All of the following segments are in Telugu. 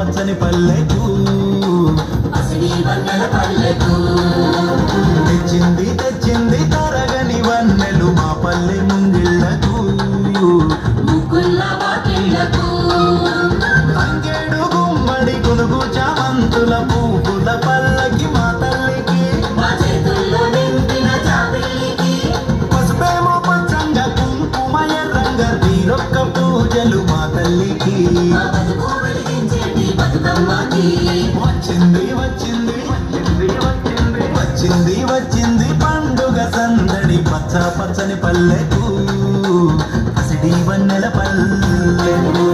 పచ్చని పల్లెకు తెచ్చింది తెచ్చింది తరగని వన్నెలు మా పల్లె ముంగిళ్ళకు తంగేడు గుమ్మడి గునుగు చామంతుల పువ్వుల పల్లకి మా తల్లికి పసుపేమో పచ్చంగా కుంకుమ ఎర్రంగ తీరొక్క పూజలు మా తల్లికి వచ్చింది వచ్చింది వచ్చింది వచ్చింది పండుగ సందడి పచ్చ పచ్చని పల్లెకు పసిడి వన్నెల పల్లెకు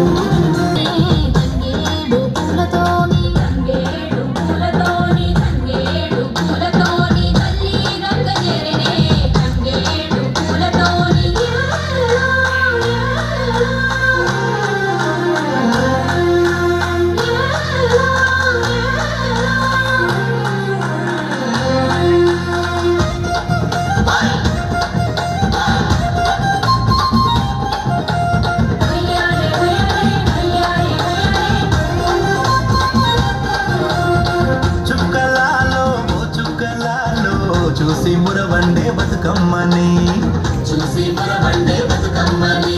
చూసి మురవండే బతుకమ్మని